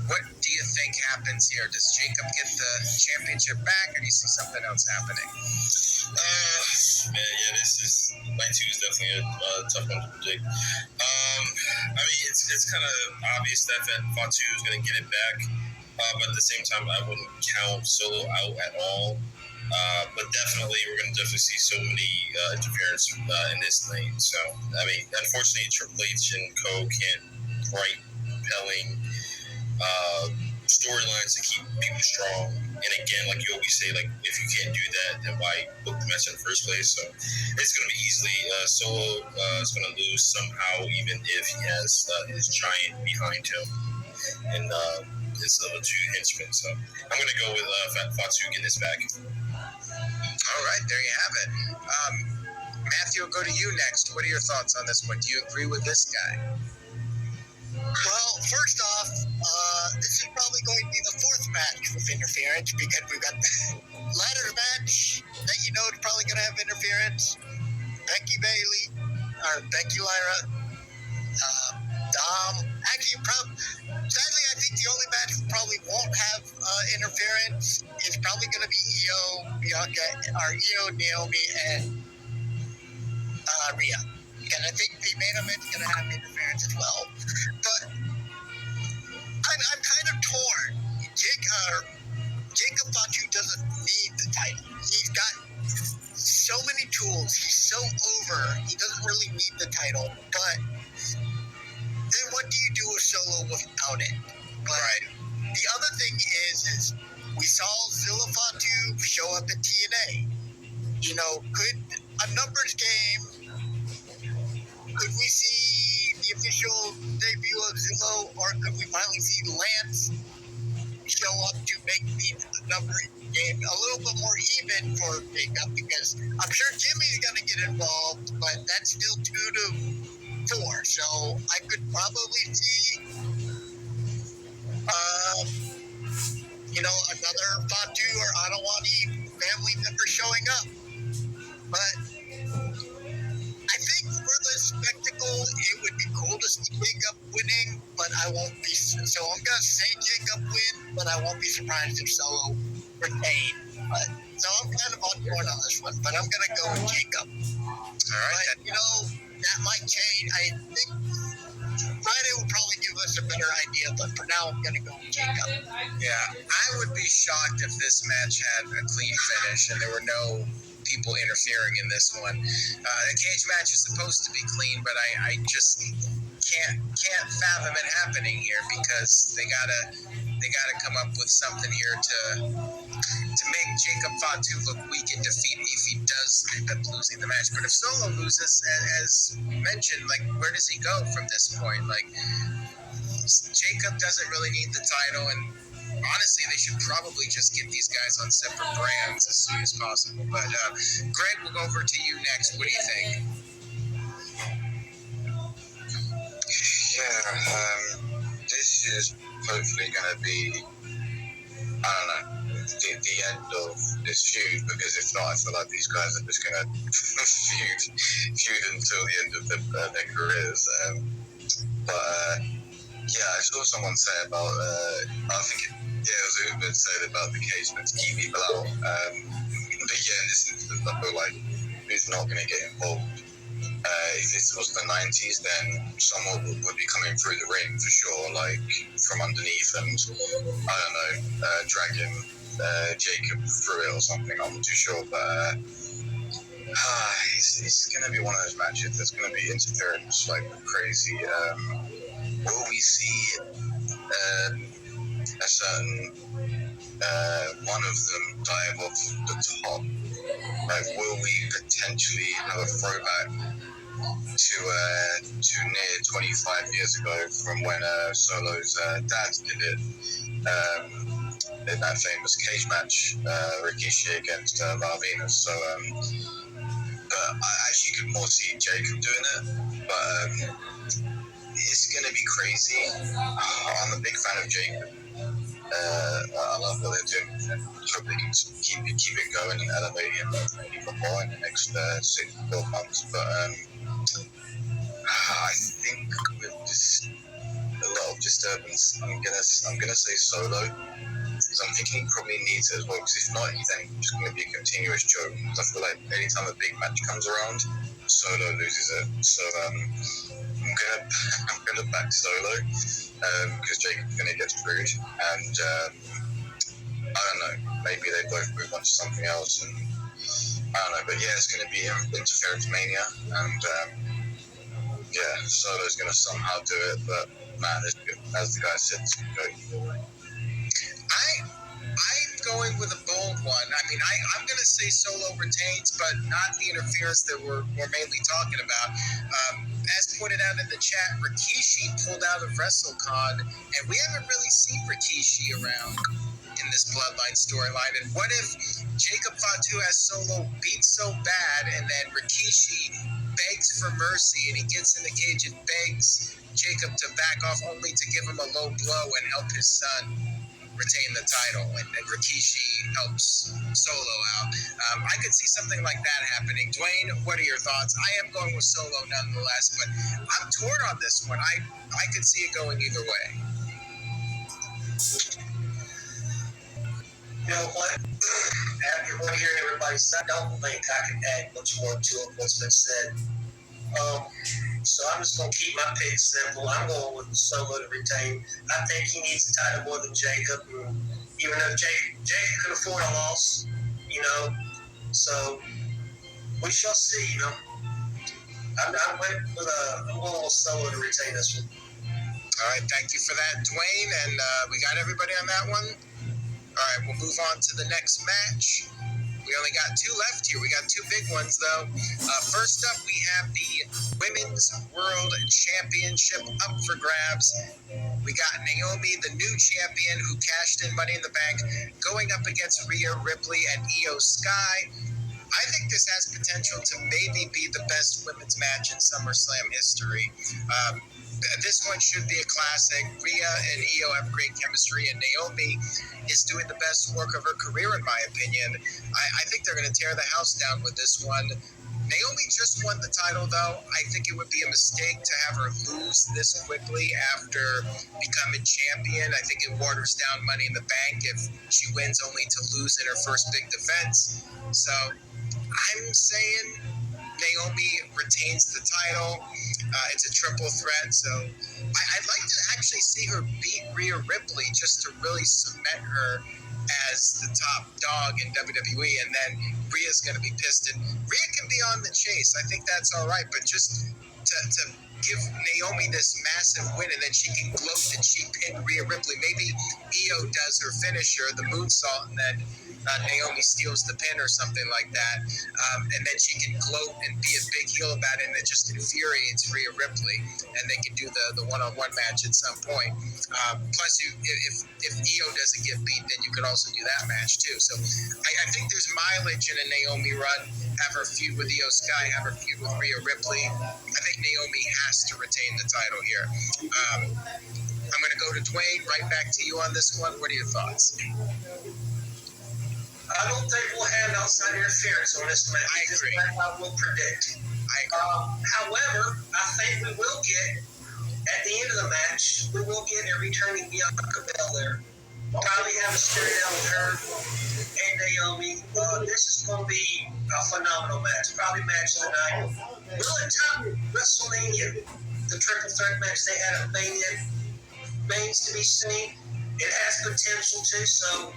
What do you think happens here? Does Jacob get the championship back, or do you see something else happening? This is night 2 is definitely a tough one to predict. I mean, it's kind of obvious that Fatu is going to get it back, but at the same time, I wouldn't count Solo out at all. But definitely, we're going to definitely see so many interference in this lane. So, I mean, unfortunately, Triple H and Co. can't write compelling storylines to keep people strong. And again, like you always say, like if you can't do that, then why book the match in the first place? So it's going to be easily Solo is going to lose somehow, even if he has his giant behind him and his other two henchmen. So I'm going to go with Fatu getting this back. All right, there you have it. Matthew, I'll go to you next. What are your thoughts on this one? Do you agree with this guy? Well, first off, this is probably going to be the fourth match with interference because we've got the ladder match that you know is probably going to have interference. Becky Lyra, Dom. Actually, sadly, I think the only match we probably won't have interference is probably going to be Bianca, or Naomi, and Rhea. And I think the main event is going to have interference as well. But I'm kind of torn. Jacob Fatu doesn't need the title. He's got so many tools. He's so over. He doesn't really need the title. But then what do you do with Solo without it? But the other thing is we saw Zilla Fatu show up at TNA. You know, could a numbers game? Could we see the official debut of Zillow, or could we finally see Lance show up to make the numbering game a little bit more even for Jacob? Because I'm sure Jimmy's going to get involved, but that's still 2 to 4. So I could probably see, another Fatu or Adewale family member showing up. But I think for the spectacle, it would be cool to see Jacob winning, but I won't be. So I'm going to say Jacob win, but I won't be surprised if Solo retain. So I'm kind of on board on this one, but I'm going to go with Jacob. All right. But, that might change. I think Friday will probably give us a better idea, but for now, I'm going to go with Jacob. Yeah, I would be shocked if this match had a clean finish and there were no people interfering in this one. The cage match is supposed to be clean, but I just can't fathom it happening here because they gotta come up with something here to make Jacob Fatu look weak in defeat if he does end up losing the match. But if Solo loses, as mentioned, like where does he go from this point? Like Jacob doesn't really need the title, and honestly, they should probably just get these guys on separate brands as soon as possible. But Greg, we'll go over to you next. What do you think? Yeah, this is hopefully going to be, I don't know, the end of this feud, because if not, I feel like these guys are just going to feud until the end of their careers. Yeah, I saw someone say about, I think it was Uber said about the cage to keep people out. But yeah, in this instance, I feel like who's not going to get involved? If this was the 90s, then someone would be coming through the ring for sure, like from underneath and, I don't know, dragging Jacob through it or something. I'm not too sure, but it's going to be one of those matches. There's going to be interference like crazy. Will we see a certain one of them dive off the top? Like, will we potentially have a throwback to near 25 years ago from when Solo's dad did it in that famous cage match, Rikishi against Valvina. So, but I actually could more see Jacob doing it, but it's going to be crazy. I'm a big fan of Jacob. I love what they're doing. Hope they can keep it going and elevate him even more in the next 6 to 12 months. But I think with just a lot of disturbance, I'm gonna say Solo. So I'm thinking he probably needs it as well, because if not, he's then just going to be a continuous joke. I feel like anytime a big match comes around, Solo loses it. So I'm gonna back Solo because Jacob's gonna get screwed, and I don't know. Maybe they both move on to something else, and I don't know. But yeah, it's going to be Interference Mania, and yeah, Solo's going to somehow do it. But man, as the guy said, it's going to go either way. I'm going with a bold one. I mean, I'm going to say Solo retains, but not the interference that we're mainly talking about. As pointed out in the chat, Rikishi pulled out of WrestleCon, and we haven't really seen Rikishi around in this Bloodline storyline. And what if Jacob Fatu has Solo beat so bad, and then Rikishi begs for mercy, and he gets in the cage and begs Jacob to back off, only to give him a low blow and help his son retain the title, and Rikishi helps Solo out. I could see something like that happening. Dwayne, what are your thoughts? I am going with Solo nonetheless, but I'm torn on this one. I could see it going either way. You know what? After what hearing everybody said, I don't think I can add much more to it what's been said. So I'm just going to keep my pick simple. I'm going with Solo to retain. I think he needs the title more than Jacob. Even though Jacob could afford a loss, you know. So we shall see, you know. I'm going with Solo to retain this one. All right, thank you for that, Dwayne. And we got everybody on that one? All right, we'll move on to the next match. We only got two left here. We got two big ones, though. First up, we have the Women's World Championship up for grabs. We got Naomi, the new champion who cashed in Money in the Bank, going up against Rhea Ripley and Io Sky. I think this has potential to maybe be the best women's match in SummerSlam history. This one should be a classic. Rhea and Io have great chemistry, and Naomi is doing the best work of her career, in my opinion. I think they're going to tear the house down with this one. Naomi just won the title, though. I think it would be a mistake to have her lose this quickly after becoming champion. I think it waters down Money in the Bank if she wins only to lose in her first big defense. So I'm saying Naomi retains the title. It's a triple threat, so I'd like to actually see her beat Rhea Ripley just to really cement her as the top dog in WWE, and then Rhea's going to be pissed. And Rhea can be on the chase. I think that's all right, but just to give Naomi this massive win, and then she can gloat that she pinned Rhea Ripley. Maybe Io does her finisher, the moonsault, and then Naomi steals the pin or something like that, and then she can gloat and be a big heel about it, and it just infuriates Rhea Ripley, and they can do the one-on-one match at some point. Plus, if Io doesn't get beat, then you could also do that match too. So I think there's mileage in a Naomi run. Have her feud with Io Sky, have her feud with Rhea Ripley. I think Naomi has to retain the title here. I'm going to go to Dwayne, right back to you on this one. What are your thoughts? I don't think we'll have outside interference on this match. I agree. That's what I will predict. However, I think we will get, at the end of the match, we will get a returning Bianca Belair. Probably have a stare down with her and Naomi. This is going to be a phenomenal match. Probably match of the night. Will it top WrestleMania? The triple threat match they had at Mania remains to be seen. It has potential too, so...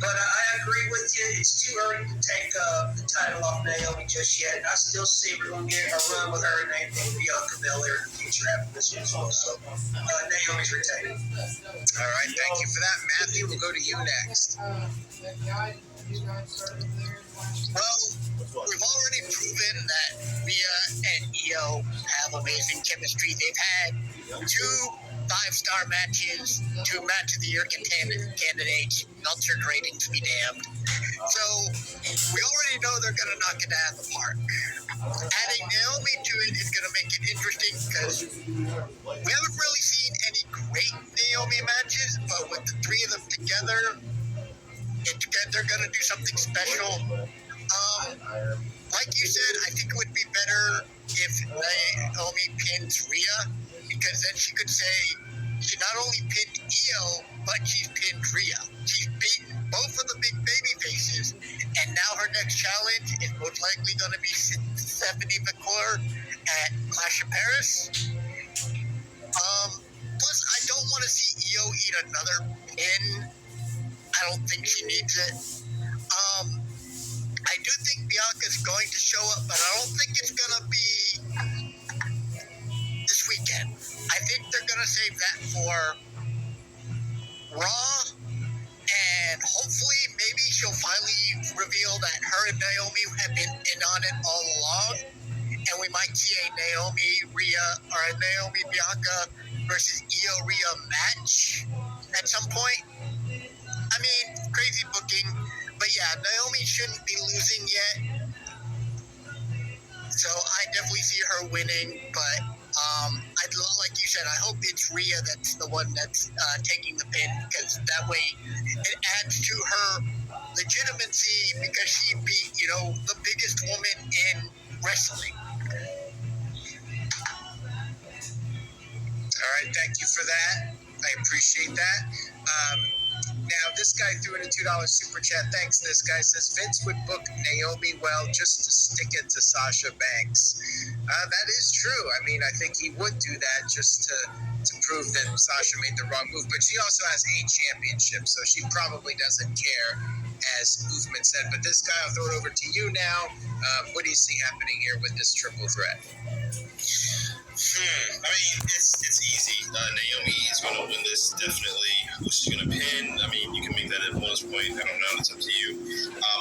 But I agree with you. It's too early to take the title off Naomi just yet. I still see we're going to get a run with her and Bianca Belair in the future after this one. So Naomi's retaining. All right, thank you for that, Matthew. We'll go to you next. Well, we've already proven that Rhea and Io have amazing chemistry. They've had 2 5-star matches, 2 match of the year candidates, Meltzer ratings be damned. So we already know they're going to knock it out of the park. Adding Naomi to it is going to make it interesting because we haven't really seen any great Naomi matches, but with the 3 of them together, they're going to do something special. Like you said, I think it would be better if Naomi pins Rhea, because then she could say she not only pinned Io, but she's pinned Rhea. She's beaten both of the big baby faces, and now her next challenge is most likely going to be Stephanie McClure at Clash of Paris. Plus, I don't want to see Io eat another pin. I I don't think she needs it. I do think Bianca's going to show up, but I don't think it's going to be this weekend. I think they're going to save that for Raw, and hopefully maybe she'll finally reveal that her and Naomi have been in on it all along, and we might see a Naomi Bianca versus Io Rhea match at some point. I mean, crazy booking, but yeah, Naomi shouldn't be losing yet. So I definitely see her winning, but like you said, I hope it's Rhea that's the one that's taking the pin, because that way it adds to her legitimacy, because she beat, the biggest woman in wrestling. All right, thank you for that. I appreciate that. Now, this guy threw in a $2 super chat. Thanks. This guy says Vince would book Naomi well just to stick it to Sasha Banks. That is true. I mean, I think he would do that just to prove that Sasha made the wrong move. But she also has 8 championships, so she probably doesn't care, as Movement said. But this guy, I'll throw it over to you now. What do you see happening here with this triple threat? I mean, it's easy. Naomi is going to win this, definitely. Who she's going to pin, I mean, you can make that at bonus point. I don't know. It's up to you.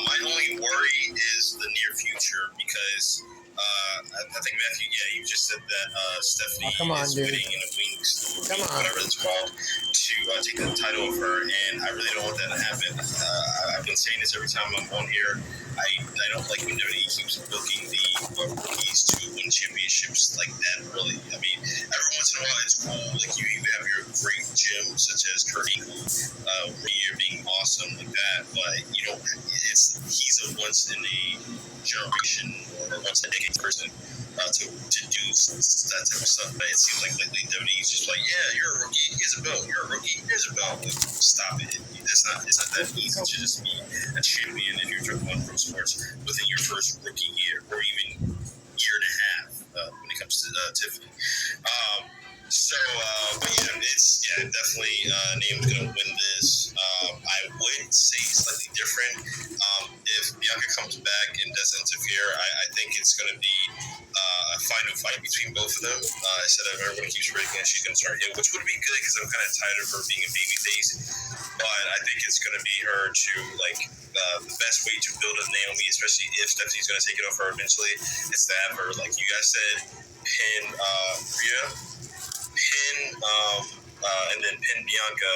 My only worry is the near future, because I think, Matthew, you just said that Stephanie is waiting in the wings, whatever it's called, to take the title of her, and I really don't want that to happen. I've been saying this every time I'm on here. I don't like when WWE keeps booking the rookies to win championships like that, really. I mean, every once in a while it's cool. Like, you have your great gym, such as Kurt Angle, Rhea being awesome like that, but, he's a once in a generation or once in a decade person to do that type of stuff. But it seems like lately WWE is just like, yeah, you're a rookie, here's a belt. You're a rookie, here's a belt. Like, stop it. It's not that easy to just be a champion in your one pro sports within your first rookie year, or even year and a half when it comes to Tiffany. It's definitely Naomi's gonna win this. I would say slightly different. If Bianca comes back and doesn't interfere, I think it's gonna be a final fight between both of them. Instead of everyone keeps predicting that she's gonna start heel, which would be good because I'm kind of tired of her being a babyface. But I think it's gonna be her to the best way to build up Naomi, especially if Stephanie's gonna take it off her eventually, is to have her, like you guys said, pin Rhea, and then pin Bianca.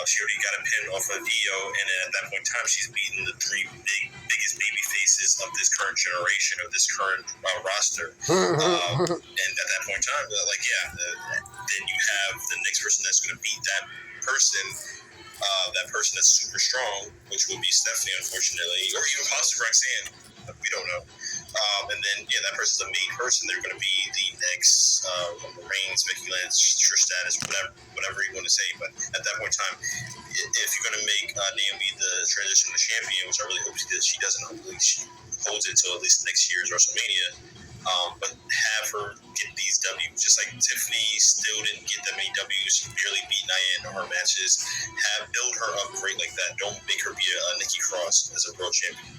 She already got a pin off of Io, and then at that point in time, she's beaten the 3 biggest baby faces of this current generation, of this current roster. And at that point in time, then you have the next person that's going to beat that person that's super strong, which would be Stephanie, unfortunately, or even possibly Roxanne. We don't know. And then, that person's a main person. They're going to be the next Reigns, Becky Lynch, Trish Stratus, whatever you want to say. But at that point in time, if you're going to make Naomi the transitional champion, which I really hope she doesn't, hopefully she holds it until at least next year's WrestleMania, but have her get these W's. Just like Tiffany still didn't get that many W's. She barely beat Nia in her matches. Build her up great like that. Don't make her be a Nikki Cross as a world champion.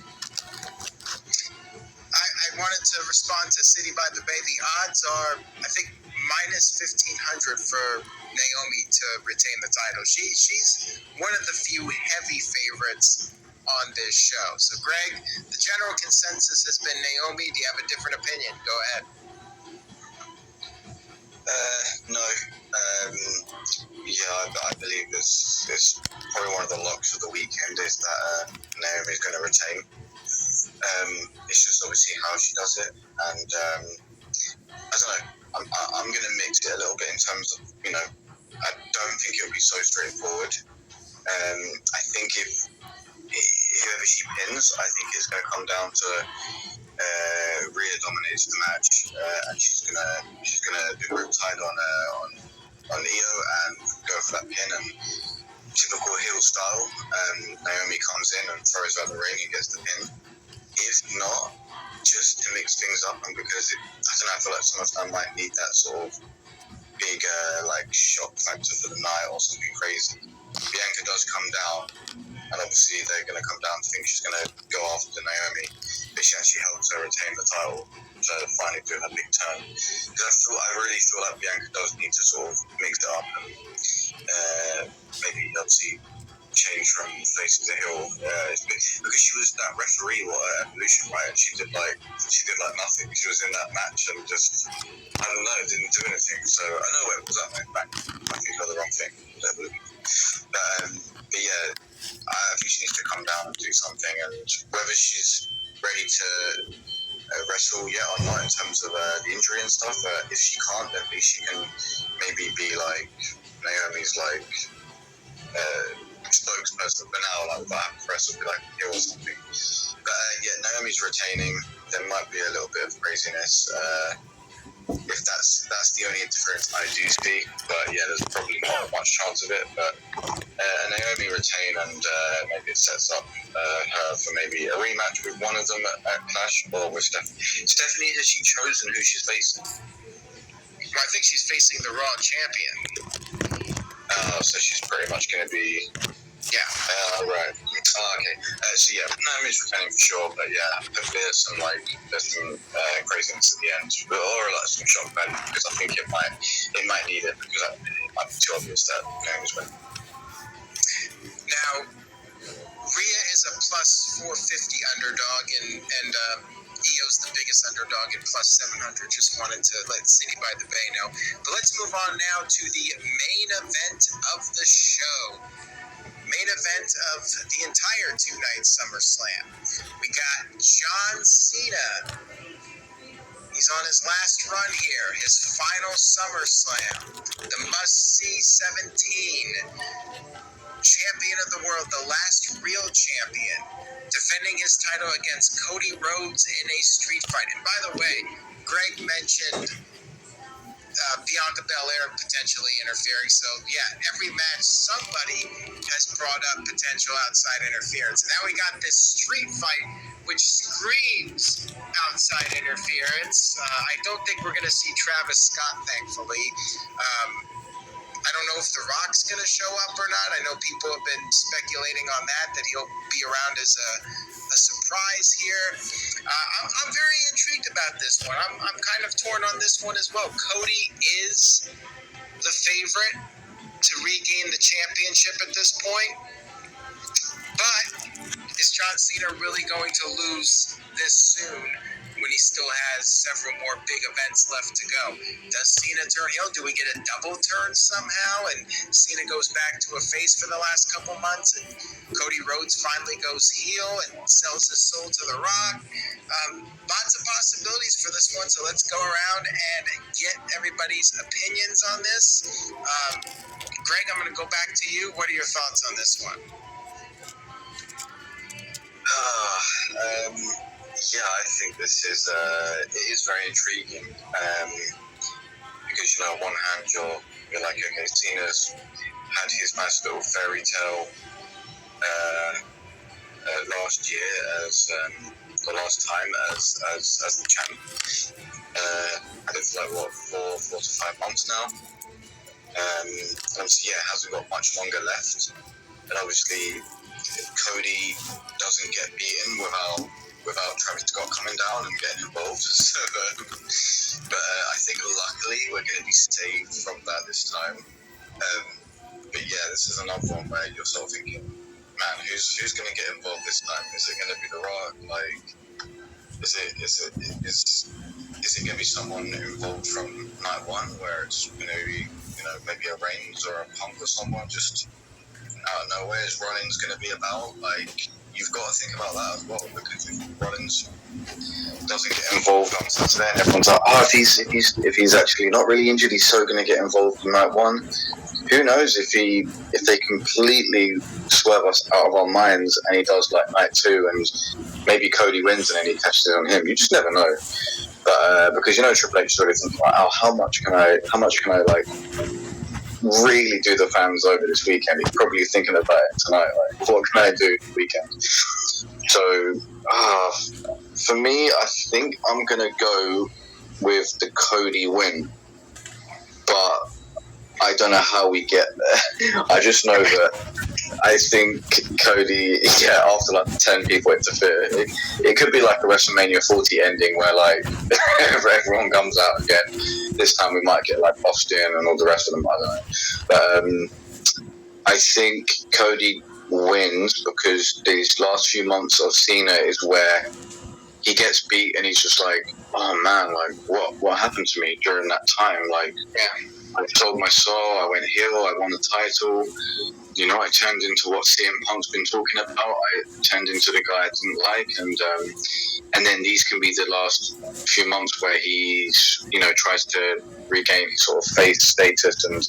I wanted to respond to City by the Bay. The odds are, I think, minus 1,500 for Naomi to retain the title. She's one of the few heavy favorites on this show. So, Greg, the general consensus has been Naomi. Do you have a different opinion? Go ahead. No. I believe it's probably one of the locks of the weekend is that Naomi is going to retain. It's just obviously how she does it, and I don't know. I'm going to mix it a little bit in terms of, I don't think it'll be so straightforward. I think if whoever she pins, I think it's going to come down to Rhea dominates the match, and she's gonna do a riptide on Io and go for that pin, and typical heel style. Naomi comes in and throws out the ring and gets the pin. If not, just to mix things up, and because I feel like Summerslam might need that sort of big shock factor for the night or something crazy. Bianca does come down, and obviously they're going to come down to think she's going to go after Naomi, but she actually helps her retain the title to finally do her big turn. Because I really feel like Bianca does need to sort of mix it up and maybe obviously change from face to heel, because she was that referee at Evolution, right? And she did like nothing. She was in that match and just, I don't know, didn't do anything. So I know it was that back. I think I got the wrong thing. But yeah, I think she needs to come down and do something. And whether she's ready to wrestle yet or not in terms of the injury and stuff, if she can't, at least she can maybe be like Naomi's like spokesperson for now, like without having to wrestle, be like heel or something. But yeah, Naomi's retaining. There might be a little bit of craziness. If that's the only interference I do see, but yeah, there's probably not much chance of it. But Naomi retain, and maybe it sets up her for maybe a rematch with one of them at Clash, or with Stephanie. Stephanie, has she chosen who she's facing? I think she's facing the Raw champion. So she's pretty much going to be. Yeah. Right. Okay. So yeah, Naomi's retaining for sure, but yeah, hopefully there's some craziness at the end, or like some shock value, because I think it might need it, because it might be too obvious that Naomi's winning. Now, Rhea is a plus 450 underdog, and Io's the biggest underdog at plus 700. Just wanted to let City by the Bay know. But let's move on now to the main event of the show. Main event of the entire two-night SummerSlam. We got John Cena. He's on his last run here, his final SummerSlam, the must-see 17. Champion of the world, the last real champion, defending his title against Cody Rhodes in a street fight. And by the way, Greg mentioned Bianca Belair potentially interfering. So yeah, every match somebody has brought up potential outside interference. And now we got this street fight, which screams outside interference. I don't think we're going to see Travis Scott, thankfully. I don't know if The Rock's going to show up or not. I know people have been speculating on that he'll be around as a surprise here. I'm very intrigued about this one. I'm kind of torn on this one as well. Cody is the favorite to regain the championship at this point. But is John Cena really going to lose this soon when he still has several more big events left to go? Does Cena turn heel? Do we get a double turn somehow and Cena goes back to a face for the last couple months and Cody Rhodes finally goes heel and sells his soul to The Rock? Lots of possibilities for this one, so let's go around and get everybody's opinions on this. Greg, I'm going to go back to you. What are your thoughts on this one? Yeah, I think this is it is very intriguing, because on one hand you're like, okay, Cena's had his nice little fairy tale last year as the last time as the champ. I think for like 4 to 5 months now. Obviously, hasn't got much longer left, and obviously Cody doesn't get beaten without Travis Scott coming down and getting involved. So, but I think luckily we're going to be saved from that this time. But yeah, this is another one where you're sort of thinking, man, who's going to get involved this time? Is it going to be The Rock? Like, is it going to be someone involved from night one, where it's going to be maybe a Reigns or a Punk or someone just out of nowhere? Is Rollins going to be about? Like, you've got to think about that as well, because if Rollins doesn't get involved on Saturday and everyone's like, if he's actually not really injured, he's so going to get involved in night one. Who knows if they completely swerve us out of our minds and he does like night two and maybe Cody wins and then he catches it on him. You just never know. But because Triple H sort of thinking like, how much can I like really do the fans over this weekend? He's probably thinking about it tonight. Like, what can I do this weekend? So for me, I think I'm gonna go with the Cody win, but I don't know how we get there. I just know that I think Cody, after like 10 people interfere, it could be like a WrestleMania 40 ending where like everyone comes out again. This time we might get like Austin and all the rest of them, I don't know. But I think Cody wins because these last few months of Cena is where he gets beat and he's just like, oh man, like what happened to me during that time? Like, I sold my soul, I went heel, I won the title. You know, I turned into what CM Punk's been talking about. I turned into the guy I didn't like, and then these can be the last few months where he's, you know, tries to regain his sort of face status and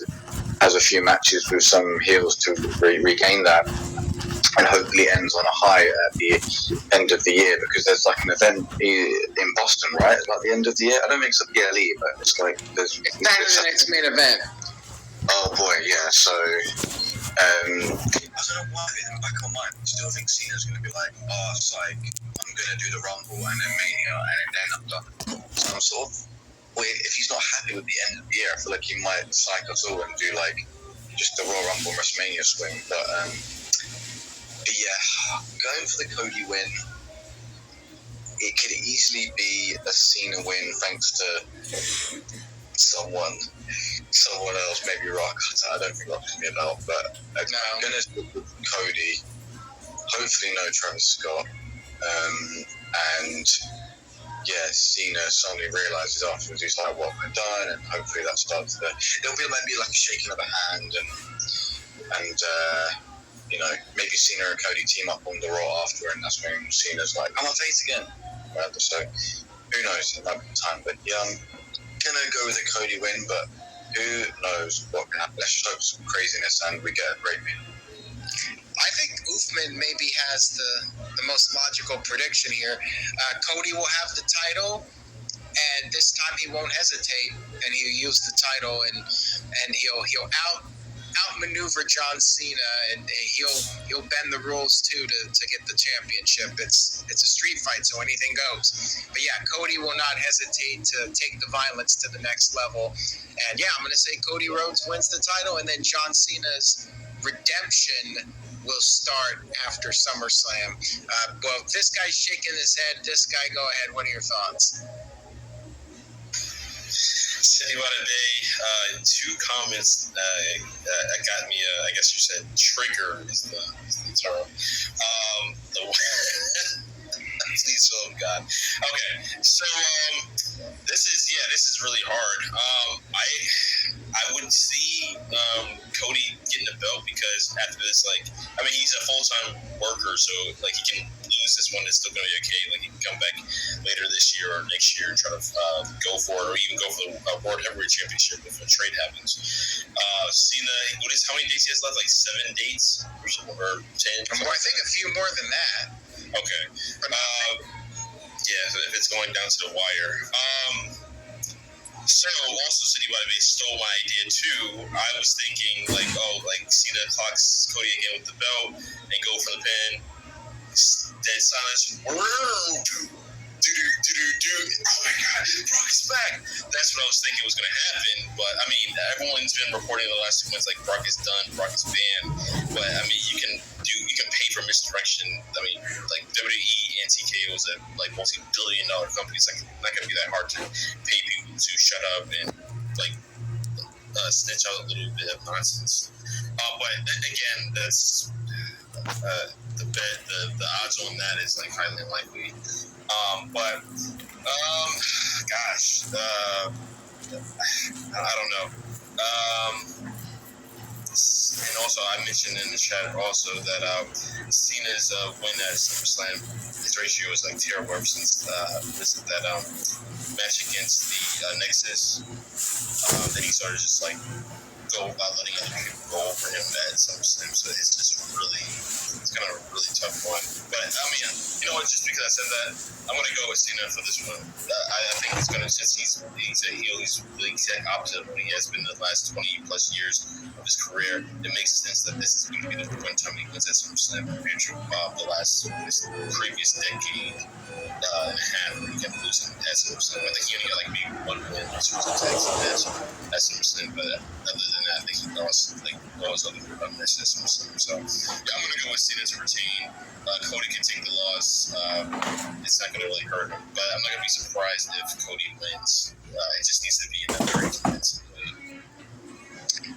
has a few matches with some heels to regain that, and hopefully ends on a high at the end of the year, because there's like an event in Boston, right? It's like the end of the year. I don't think it's a PLE, but it's like It's not the next main event. Oh boy, yeah. So I don't know why in the back of my mind I still think Cena's going to be like, oh, psych, I'm going to do the Rumble and then Mania and then I'm done. So I'm sort of, if he's not happy with the end of the year, I feel like he might psych us all and do like just the Royal Rumble WrestleMania swing. But yeah, going for the Cody win, it could easily be a Cena win thanks to someone else, maybe Rock. I don't think Rock's going to be about, but I'm going to stick with Cody. Hopefully no Travis Scott. And yeah, Cena suddenly realizes afterwards, he's like, what have I done? And hopefully that starts there'll be maybe like a shaking of the hand and you know, maybe Cena and Cody team up on the Raw after, and that's when Cena's like, I'm on face again. Right? So who knows? It might be time, but yeah, I'm gonna go with a Cody win, but who knows what can happen. Let's just hope some craziness and we get a great win. I think Uthman maybe has the most logical prediction here. Cody will have the title, and this time he won't hesitate, and he'll use the title, and he'll outmaneuver John Cena, and he'll bend the rules too to get the championship. It's a street fight, so anything goes. But yeah, Cody will not hesitate to take the violence to the next level. And yeah, I'm going to say Cody Rhodes wins the title, and then John Cena's redemption will start after SummerSlam. Well, this guy's shaking his head. This guy, go ahead. What are your thoughts? Say about a day, two comments that got me, I guess you said trigger is the term. Please, oh God. Okay, so this is really hard. I would see Cody getting the belt, because after this, like, I mean, he's a full-time worker, so like he can lose this one, it's still gonna be okay. Like, he can come back later this year or next year and try to go for it, or even go for the World Heavyweight Championship if a trade happens. Cena, how many dates he has left? Like 7 dates or 10? Well, I think a few more than that. Okay. Yeah, if it's going down to the wire. So, also, City by the Bay stole my idea too. I was thinking, like, Cena clocks Cody again with the belt and go for the pin. Dead silence. Oh my God, Brock is back. That's what I was thinking was going to happen. But I mean, everyone's been reporting the last 2 months like Brock is done, Brock is banned. But I mean, you can pay for misdirection. I mean, like WWE and TKO is a like multi-billion-dollar company. It's like not going to be that hard to pay people to shut up and like snitch out a little bit of nonsense. But again, that's the odds on that is like highly unlikely. Gosh, I don't know. And also, I mentioned in the chat also that Cena's win at SummerSlam, his ratio is like terrible ever since that match against the Nexus. Then he started just like go about letting other people go over him at SummerSlam. So it's kind of a really tough one. But I mean, you know what? Just because I said that, I'm gonna go with Cena for this one. I think it's gonna, since he's a heel, he's really exact opposite of what he has been the last 20 plus years of his career. It makes sense that this is going to be the one time he wins at SummerSlam compared to this previous decade and a half where he kept losing at SummerSlam. I think he only got like maybe one win or two match at SummerSlam, but other than than that, I think he lost other versus Summerslam. So yeah, I'm gonna go with Cena to retain. Cody can take the loss. It's not gonna really hurt him, but I'm not gonna be surprised if Cody wins. It just needs to be in that very convincingly.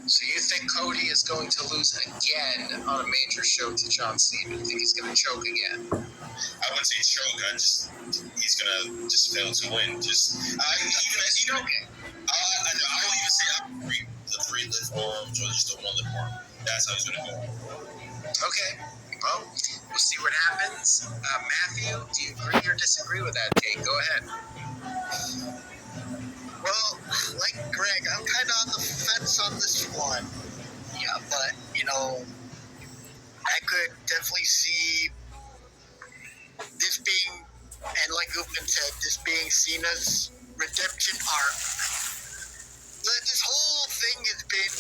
So you think Cody is going to lose again on a major show to John Cena? You think he's going to choke again? I wouldn't say choke. He's gonna just fail to win. Even as you know, I don't even say the three lift arms or just the one lift arm. That's how he's gonna go. Okay. Well, we'll see what happens. Matthew, do you agree or disagree with that take? Go ahead. Well, like Greg, I'm kind of on the fence on this one. Yeah, but, I could definitely see this being, and like Goopman said, this being Cena's redemption arc. But this whole thing has been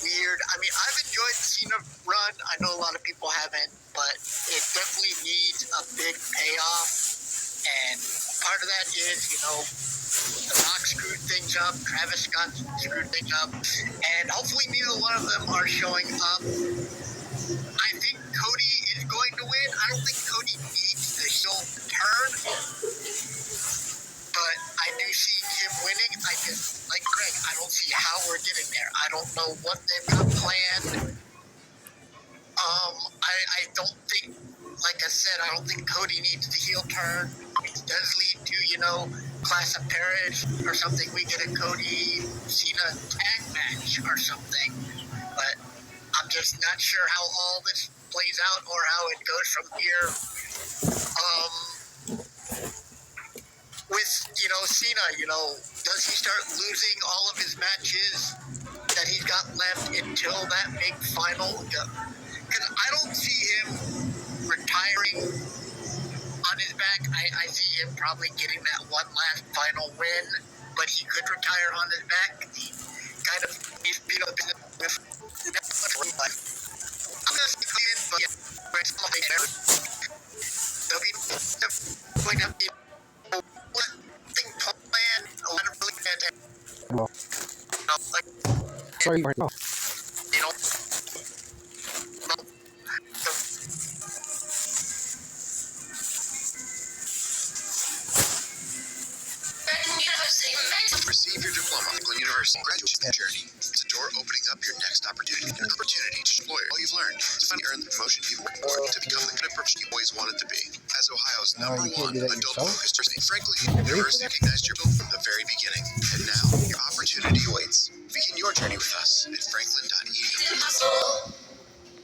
weird. I mean, I've enjoyed the Cena run. I know a lot of people haven't, but it definitely needs a big payoff. And part of that is, The Rock screwed things up, Travis Scott screwed things up, and hopefully neither one of them are showing up. I think Cody is going to win. I don't think Cody needs the heel turn, but I do see him winning. I just, like Greg, I don't see how we're getting there. I don't know what they've got planned. I don't think, like I said, I don't think Cody needs the heel turn. It does lead to, Clash of Paris or something. We get a Cody Cena tag match or something. But I'm just not sure how all this plays out or how it goes from here. With, Cena, does he start losing all of his matches that he's got left until that big final? Because I don't see him retiring on his back. I see him probably getting that one last final win, but he could retire on his back. He kind of, he's been a business with I'm going to say in, but yeah, there'll be going to be thing planned, a lot of really fantastic. Like, Sorry, right now. Receive your diploma from University Graduate Journey. It's a door opening up your next opportunity. An opportunity to explore all you've learned. To finally earn the promotion you've worked for. To become the kind of person you always wanted to be. As Ohio's number one adult-focused university, Franklin University recognized your goal from the very beginning. And now, your opportunity awaits. Begin your journey with us at franklin.edu.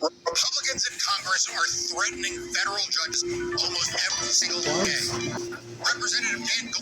Republicans in Congress are threatening federal judges almost every single day. Representative Dan